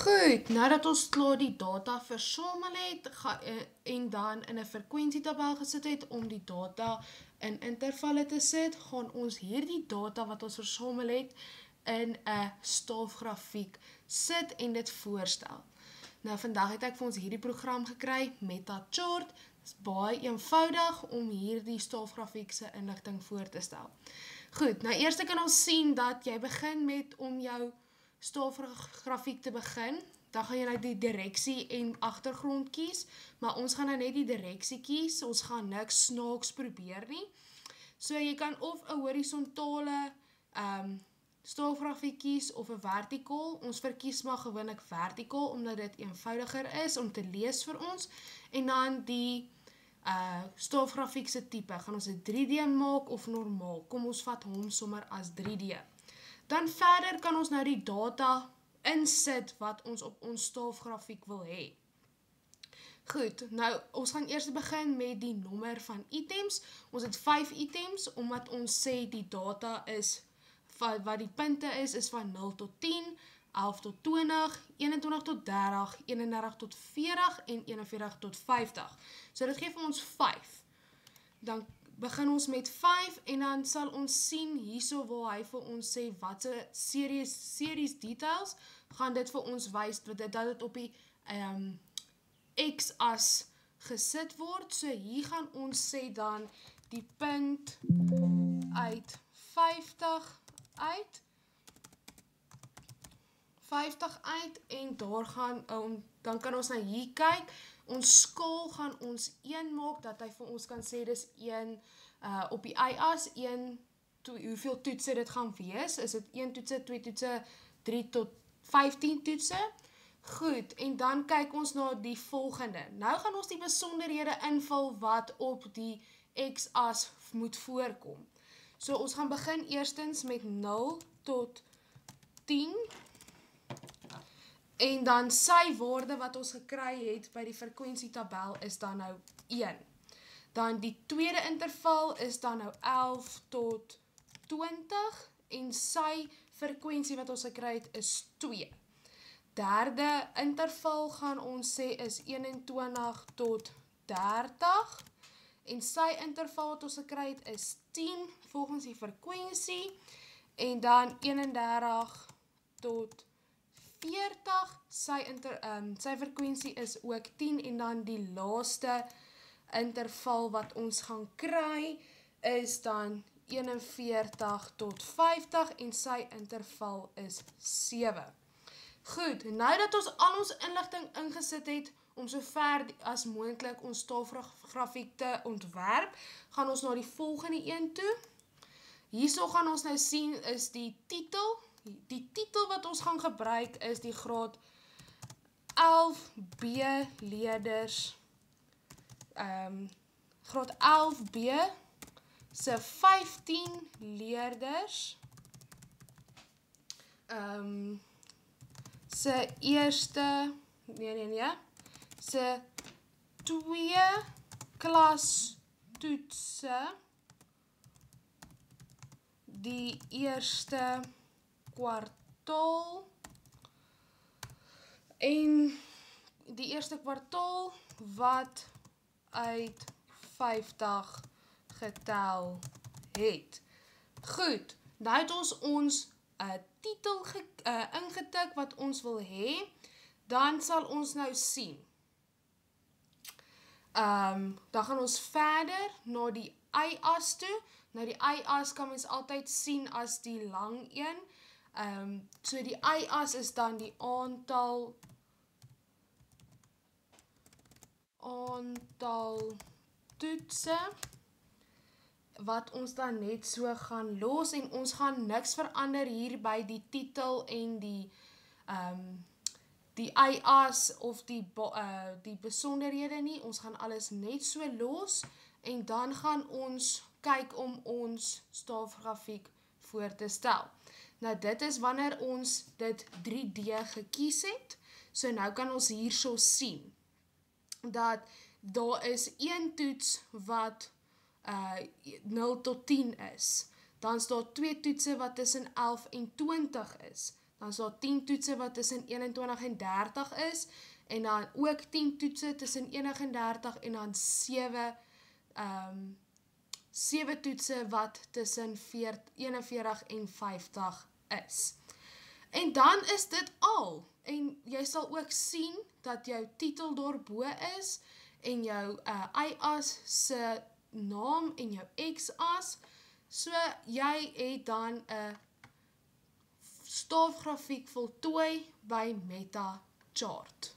Goed, nou dat ons klaar die data versamel het en dan in 'n frekwensietabel gesit het om die data in intervalle te sit, gaan ons hierdie data wat ons versamel het in 'n stofgrafiek sit en dit voorstel. Nou vandag het ek vir ons hierdie program gekry, MetaChart. Dit is baie eenvoudig om hierdie stofgrafiek se inligting voor te stel. Goed, nou eers kan ons sien dat jy begin met om jou stofgrafiek te begin, dan gaan jy nou die direksie en agtergrond kies, maar ons gaan nou net die direksie kies, ons gaan niks snaaks probeer nie. So jy kan of 'n horisontale stofgrafiek kies of 'n vertikaal. Ons verkies maar gewoonlik vertikaal omdat dit eenvoudiger is om te lees vir ons. En dan die stofgrafiek se tipe, gaan ons dit 3D maak of normaal? Kom ons vat hom sommer as 3D. Dan verder kan ons nou die data insit wat ons op ons stofgrafiek wil hê. Goed, nou ons gaan eers begin met die nommer van items. Ons het 5 items, omdat ons sê die data is, wat die punte is van 0 tot 10, 11 tot 20, 21 tot 30, 31 tot 40 en 41 tot 50. So dit gee vir ons 5. Dan begin ons met 5 en dan sal ons sien hierso waar hy vir ons sê wat se series details, gaan dit vir ons wys dat dit op die x-as gesit word. So hier gaan ons sê dan die punt uit 50 uit en daar gaan, dan kan ons nou hier kyk, ons skaal gaan ons 1 maak, dat hy vir ons kan sê dis 1 op die y-as, hoeveel toetse dit gaan wees, is dit 1 toetse, 2 toetse, 3 tot 15 toetse. Goed, en dan kyk ons na die volgende. Nou gaan ons die besonderhede invul wat op die x-as moet voorkom. So ons gaan begin eerstens met 0 tot 10 en dan sy waarde wat ons gekry het by die frekwensietabel is dan nou 1. Dan die tweede interval is dan nou 11 tot 20 en sy frekwensie wat ons gekry het is 2. Derde interval gaan ons sê is 21 tot 30 en sy interval wat ons gekry het is 10 volgens die frekwensie en dan 31 tot 40, sy frekwensie is ook 10 en dan die laaste interval wat ons gaan kry is dan 41 tot 50 en sy interval is 7. Goed, nou dat ons al ons inligting ingesit het om so ver as moontlik ons stofgrafiek te ontwerp, gaan ons na die volgende een toe. Hierso gaan ons nou sien is die titel. Die titel wat ons gaan gebruik is die graad 11B leerders, graad 11B se 15 leerders, se eerste, se 2 klastoetse, die eerste kwartaal en die eerste kwartaal wat uit 50 getel het. Goed, nou het ons titel ingetik wat ons wil hê, dan sal ons nou sien. Dan gaan ons verder na die y-as toe. Nou die y-as kan mens altyd sien as die lang een. So die y-as is dan die aantal toetse wat ons dan net so gaan los en ons gaan niks verander hier by die titel en die y-as of die besonderhede nie. Ons gaan alles net so los en dan gaan ons kyk om ons stofgrafiek voor te stel. Nou dit is wanneer ons dit 3D gekies het. So nou kan ons hierso sien dat daar is 1 toets wat 0 tot 10 is. Dan is daar 2 toetse wat tussen 11 en 20 is. dan is daar 10 toetse wat tussen 21 en 30 is, en dan ook 10 toetse tussen 31 en dan 7 toetse wat tussen 41 en 50 is. En dan is dit al. En jy sal ook sien dat jou titel daarbo is, en jou y-as se naam en jou x-as. So jy het dan 'n staafgrafiek voltooi by MetaChart.